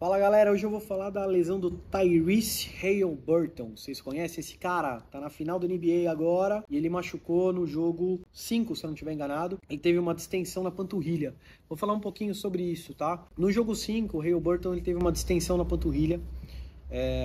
Fala galera, hoje eu vou falar da lesão do Tyrese Haliburton. Vocês conhecem esse cara? Tá na final do NBA agora e ele machucou no jogo 5, se eu não estiver enganado, e teve uma distensão na panturrilha. Vou falar um pouquinho sobre isso, tá? No jogo 5, o Haliburton ele teve uma distensão na panturrilha.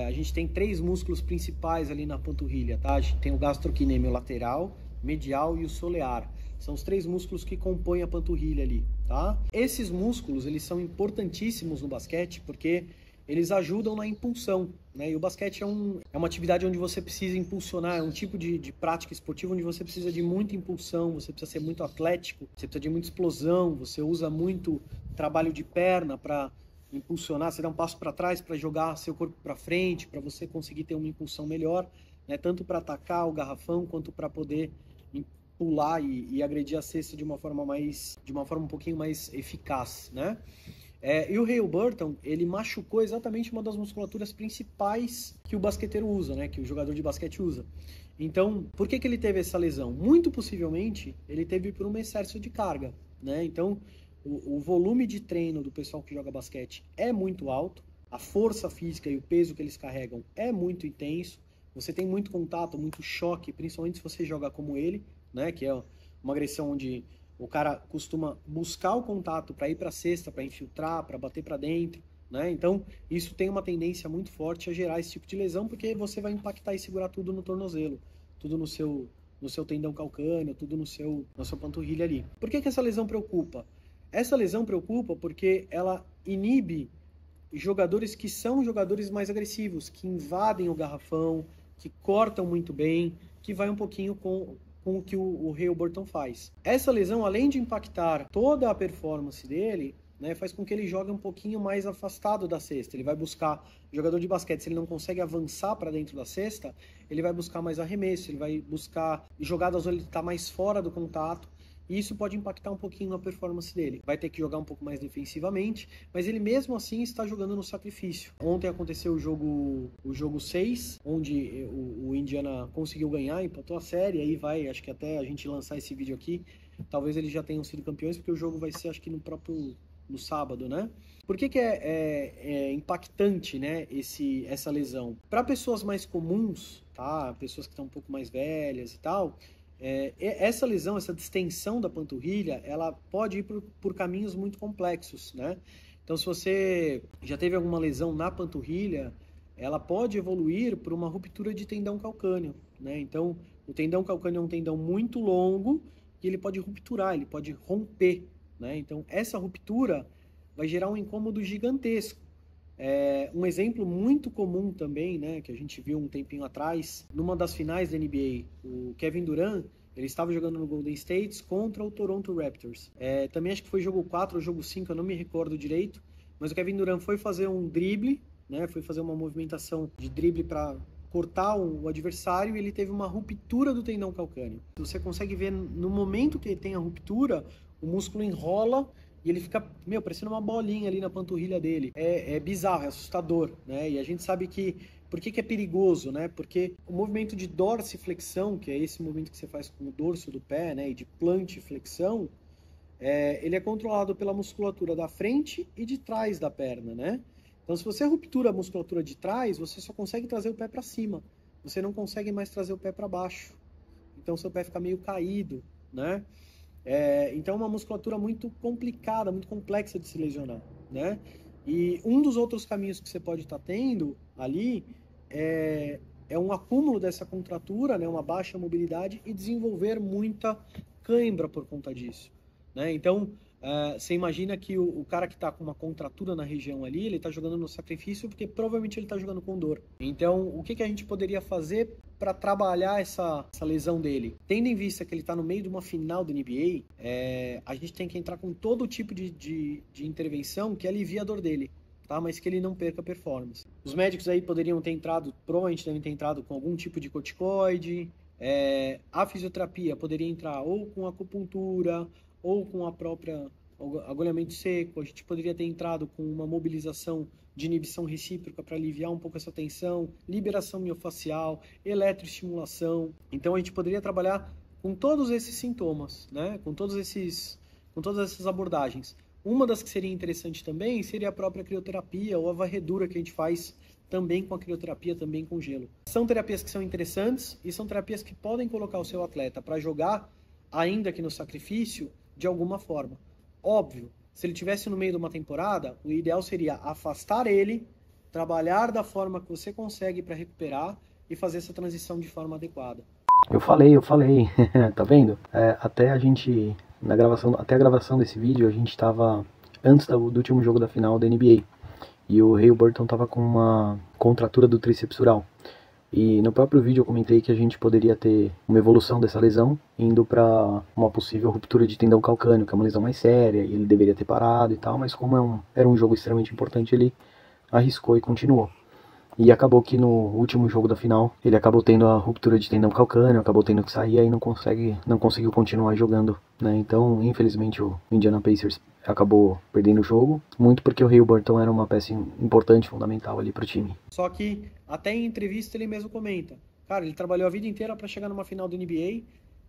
A gente tem 3 músculos principais ali na panturrilha, tá? A gente tem o gastrocnêmio lateral, medial e o solear. São os 3 músculos que compõem a panturrilha ali, tá? Esses músculos, eles são importantíssimos no basquete porque eles ajudam na impulsão, né? E o basquete é uma atividade onde você precisa impulsionar, é um tipo de prática esportiva onde você precisa de muita impulsão, você precisa ser muito atlético, você precisa de muita explosão, você usa muito trabalho de perna para impulsionar, você dá um passo para trás para jogar seu corpo para frente, para você conseguir ter uma impulsão melhor, né? Tanto para atacar o garrafão quanto para poder pular e agredir a cesta de uma forma um pouquinho mais eficaz, né? E o Haliburton, ele machucou exatamente uma das musculaturas principais que o basqueteiro usa, né? Que o jogador de basquete usa. Então, por que ele teve essa lesão? Muito possivelmente, ele teve por um excesso de carga, né? Então, o volume de treino do pessoal que joga basquete é muito alto, a força física e o peso que eles carregam é muito intenso, você tem muito contato, muito choque, principalmente se você joga como ele, né, que é uma agressão onde o cara costuma buscar o contato para ir para a cesta, para infiltrar, para bater para dentro, né? Então, isso tem uma tendência muito forte a gerar esse tipo de lesão, porque você vai impactar e segurar tudo no tornozelo, tudo no seu tendão calcâneo, tudo na sua panturrilha ali. Por que essa lesão preocupa? Essa lesão preocupa porque ela inibe jogadores que são jogadores mais agressivos, que invadem o garrafão, que cortam muito bem, que vai um pouquinho com o que o Haliburton faz. Essa lesão, além de impactar toda a performance dele, né, faz com que ele jogue um pouquinho mais afastado da cesta. Ele vai buscar, jogador de basquete, se ele não consegue avançar para dentro da cesta, ele vai buscar mais arremesso, ele vai buscar jogadas onde ele está mais fora do contato, e isso pode impactar um pouquinho na performance dele. Vai ter que jogar um pouco mais defensivamente, mas ele mesmo assim está jogando no sacrifício. Ontem aconteceu o jogo 6, onde o Indiana conseguiu ganhar, empatou a série, aí vai, acho que até a gente lançar esse vídeo aqui, talvez eles já tenham sido campeões, porque o jogo vai ser, acho que no sábado, né? Por que é impactante, né, essa lesão? Para pessoas mais comuns, tá? Pessoas que estão um pouco mais velhas e tal, essa lesão, essa distensão da panturrilha, ela pode ir por caminhos muito complexos, né? Então, se você já teve alguma lesão na panturrilha, ela pode evoluir por uma ruptura de tendão calcâneo, né? Então, o tendão calcâneo é um tendão muito longo e ele pode rupturar, ele pode romper, né? Então, essa ruptura vai gerar um incômodo gigantesco. Um exemplo muito comum também, né, que a gente viu um tempinho atrás, numa das finais da NBA, o Kevin Durant, ele estava jogando no Golden State contra o Toronto Raptors. Também acho que foi jogo 4 ou jogo 5, eu não me recordo direito, mas o Kevin Durant foi fazer um drible, né, foi fazer uma movimentação de drible para cortar o adversário e ele teve uma ruptura do tendão calcâneo. Você consegue ver no momento que ele tem a ruptura, o músculo enrola e ele fica, parecendo uma bolinha ali na panturrilha dele. É bizarro, é assustador, né? E a gente sabe que... Por que é perigoso, né? Porque o movimento de dorsiflexão, que é esse movimento que você faz com o dorso do pé, né? E de plantiflexão, ele é controlado pela musculatura da frente e de trás da perna, né? Então, se você ruptura a musculatura de trás, você só consegue trazer o pé para cima. Você não consegue mais trazer o pé para baixo. Então, seu pé fica meio caído, né? Então, é uma musculatura muito complicada, muito complexa de se lesionar, né? E um dos outros caminhos que você pode estar tendo ali é um acúmulo dessa contratura, né? Uma baixa mobilidade e desenvolver muita cãibra por conta disso, né? Então, você imagina que o cara que está com uma contratura na região ali, ele está jogando no sacrifício porque provavelmente ele está jogando com dor. Então, o que a gente poderia fazer para trabalhar essa lesão dele? Tendo em vista que ele está no meio de uma final da NBA, a gente tem que entrar com todo tipo de intervenção que alivia a dor dele, tá? Mas que ele não perca performance. Os médicos aí poderiam ter entrado, provavelmente devem ter entrado com algum tipo de corticoide. A fisioterapia poderia entrar ou com acupuntura, ou com a própria agulhamento seco. A gente poderia ter entrado com uma mobilização de inibição recíproca para aliviar um pouco essa tensão, liberação miofascial, eletroestimulação. Então a gente poderia trabalhar com todos esses sintomas, né? Com todas essas abordagens. Uma das que seria interessante também seria a própria crioterapia ou a varredura que a gente faz também com a crioterapia, também com gelo. São terapias que são interessantes e são terapias que podem colocar o seu atleta para jogar, ainda que no sacrifício, de alguma forma. Óbvio, se ele estivesse no meio de uma temporada, o ideal seria afastar ele, trabalhar da forma que você consegue para recuperar e fazer essa transição de forma adequada. Eu falei, tá vendo? Até a gravação desse vídeo, a gente tava antes do último jogo da final da NBA. E o Haliburton tava com uma contratura do tríceps ural. E no próprio vídeo eu comentei que a gente poderia ter uma evolução dessa lesão, indo para uma possível ruptura de tendão calcâneo, que é uma lesão mais séria, e ele deveria ter parado e tal, mas como era um jogo extremamente importante, ele arriscou e continuou. E acabou que no último jogo da final, ele acabou tendo a ruptura de tendão calcâneo, acabou tendo que sair e não conseguiu continuar jogando, né? Então, infelizmente, o Indiana Pacers acabou perdendo o jogo, muito porque o Haliburton era uma peça importante, fundamental ali pro time. Só que, até em entrevista, ele mesmo comenta, cara, ele trabalhou a vida inteira para chegar numa final da NBA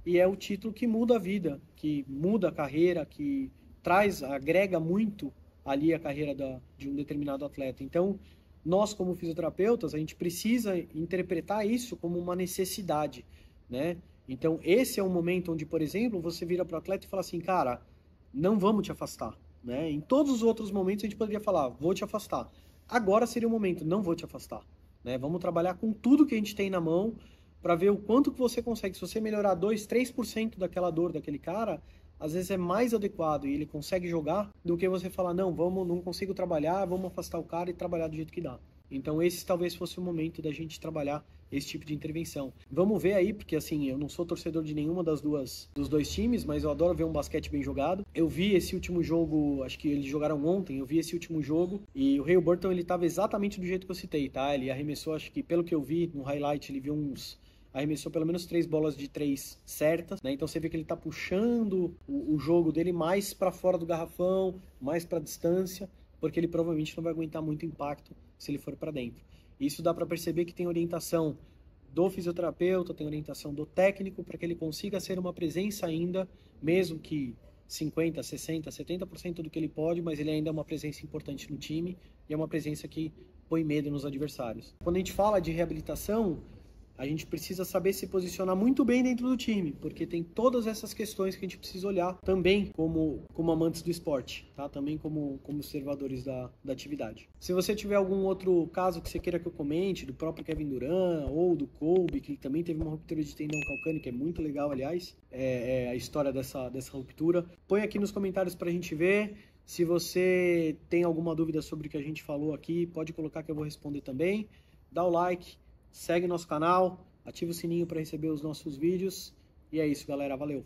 e é o título que muda a vida, que muda a carreira, que agrega muito ali a carreira de um determinado atleta. Então, nós, como fisioterapeutas, a gente precisa interpretar isso como uma necessidade, né? Então, esse é um momento onde, por exemplo, você vira para o atleta e fala assim, cara, não vamos te afastar, né? Em todos os outros momentos a gente poderia falar, vou te afastar. Agora seria o momento, não vou te afastar, né? Vamos trabalhar com tudo que a gente tem na mão para ver o quanto que você consegue. Se você melhorar 2, 3% daquela dor daquele cara, às vezes é mais adequado e ele consegue jogar do que você falar, não consigo trabalhar, vamos afastar o cara e trabalhar do jeito que dá. Então esse talvez fosse o momento da gente trabalhar esse tipo de intervenção. Vamos ver aí, porque assim, eu não sou torcedor de nenhuma dos dois times, mas eu adoro ver um basquete bem jogado. Eu vi esse último jogo, acho que eles jogaram ontem, eu vi esse último jogo e o Haliburton, ele estava exatamente do jeito que eu citei, tá? Ele arremessou, acho que pelo que eu vi no highlight, ele viu arremessou pelo menos 3 bolas de 3 certas, né? Então você vê que ele tá puxando o jogo dele mais para fora do garrafão, mais para distância, porque ele provavelmente não vai aguentar muito impacto se ele for para dentro. Isso dá para perceber que tem orientação do fisioterapeuta, tem orientação do técnico para que ele consiga ser uma presença ainda, mesmo que 50, 60, 70% do que ele pode, mas ele ainda é uma presença importante no time e é uma presença que põe medo nos adversários. Quando a gente fala de reabilitação, a gente precisa saber se posicionar muito bem dentro do time, porque tem todas essas questões que a gente precisa olhar também como amantes do esporte, tá? Também como observadores da atividade. Se você tiver algum outro caso que você queira que eu comente, do próprio Kevin Durant ou do Kobe, que ele também teve uma ruptura de tendão calcâneo, que é muito legal, aliás, a história dessa ruptura, põe aqui nos comentários pra gente ver. Se você tem alguma dúvida sobre o que a gente falou aqui, pode colocar que eu vou responder também. Dá o like. Segue nosso canal, ativa o sininho para receber os nossos vídeos. E é isso, galera. Valeu!